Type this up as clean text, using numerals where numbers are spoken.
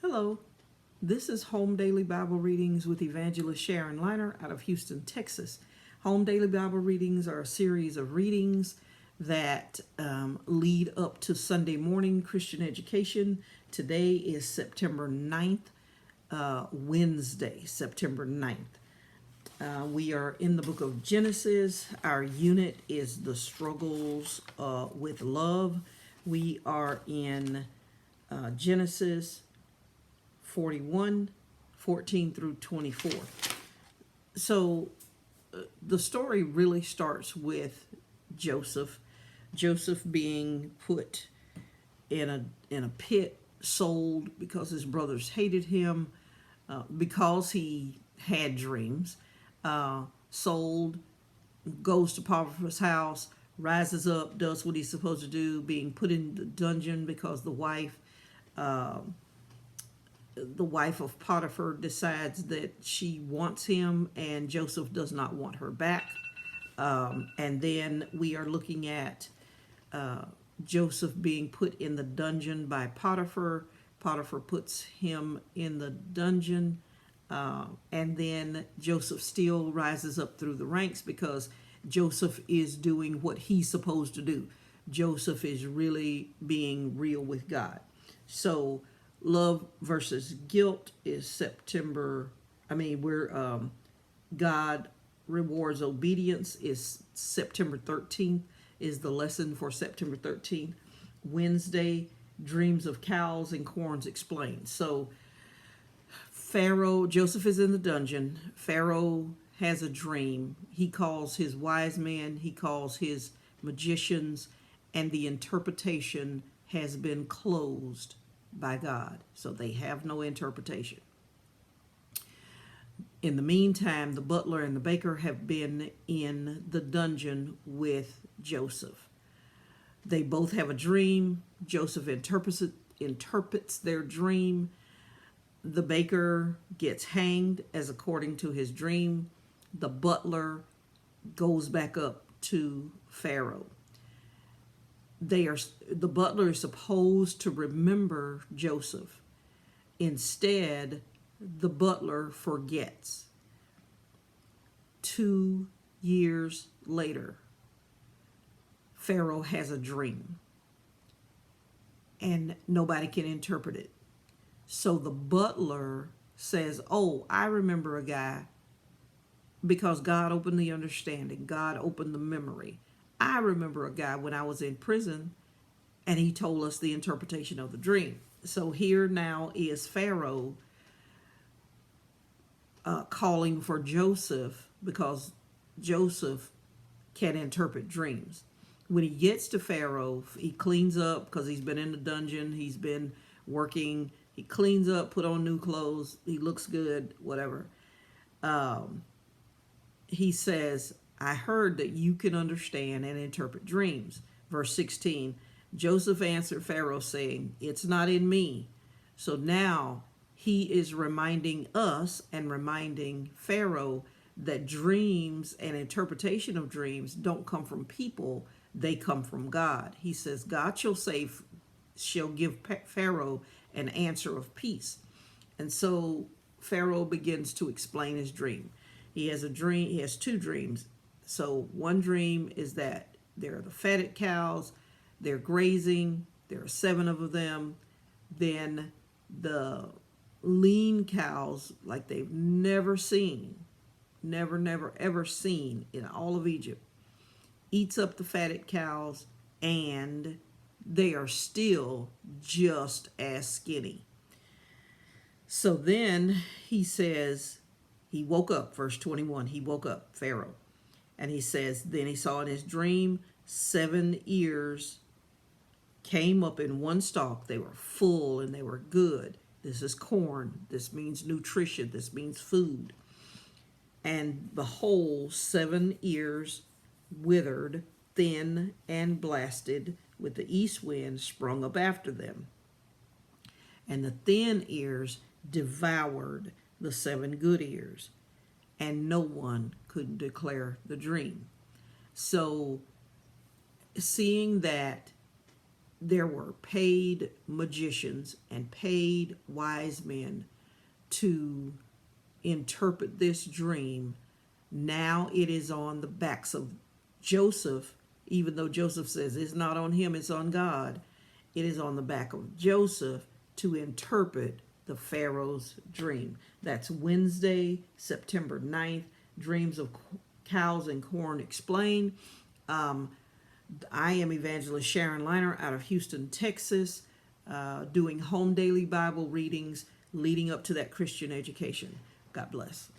Hello, this is Home Daily Bible Readings with Evangelist Sharon Liner out of Houston, Texas. Home Daily Bible Readings are a series of readings that lead up to Sunday morning Christian education. Today is September 9th, Wednesday, September 9th. We are in the book of Genesis. Our unit is the struggles with love. We are in Genesis 41, 14 through 24. So the story really starts with Joseph. Joseph being put in a pit, sold because his brothers hated him, because he had dreams, sold, goes to Potiphar's house, rises up, does what he's supposed to do, being put in the dungeon because the wife of Potiphar decides that she wants him and Joseph does not want her back. And then we are looking at Joseph being put in the dungeon by Potiphar. Potiphar puts him in the dungeon, and then Joseph still rises up through the ranks because Joseph is doing what he's supposed to do. Joseph is really being real with God. So love versus guilt is God rewards obedience is September 13th, is the lesson for September 13th. Wednesday, dreams of cows and corns explained. So Joseph is in the dungeon. Pharaoh has a dream. He calls his wise men, he calls his magicians, and the interpretation has been closed by God. So they have no interpretation. In the meantime, the butler and the baker have been in the dungeon with Joseph. They both have a dream. Joseph interprets their dream. The baker gets hanged as according to his dream. The butler goes back up to Pharaoh. The butler is supposed to remember Joseph. Instead, the butler forgets. 2 years later, Pharaoh has a dream and nobody can interpret it. So the butler says, "Oh, I remember a guy," because God opened the understanding. God opened the memory. "I remember a guy when I was in prison and he told us the interpretation of the dream." So here now is Pharaoh calling for Joseph because Joseph can interpret dreams. When he gets to Pharaoh, he cleans up because he's been in the dungeon. He's been working. He cleans up, put on new clothes. He looks good, whatever. He says, "I heard that you can understand and interpret dreams." Verse 16, Joseph answered Pharaoh saying, "It's not in me." So now he is reminding us and reminding Pharaoh that dreams and interpretation of dreams don't come from people, they come from God. He says, God shall give Pharaoh an answer of peace. And so Pharaoh begins to explain his dream. He has two dreams. So one dream is that there are the fatted cows, they're grazing, there are 7 of them. Then the lean cows, like they've never ever seen in all of Egypt, eats up the fatted cows, and they are still just as skinny. So then he says, he woke up, verse 21, he woke up, Pharaoh, and he says, then he saw in his dream 7 ears came up in one stalk. They were full and they were good. This is corn. This means nutrition. This means food. And behold, 7 ears withered, thin and blasted, with the east wind sprung up after them. And the thin ears devoured the 7 good ears, and no one could declare the dream. So, seeing that there were paid magicians and paid wise men to interpret this dream. Now it is on the backs of Joseph, even though Joseph says it's not on him, it's on God. It is on the back of Joseph to interpret the Pharaoh's dream. That's Wednesday, September 9th, Dreams of Cows and Corn Explained. I am Evangelist Sharon Liner out of Houston, Texas, doing home daily Bible readings leading up to that Christian education. God bless.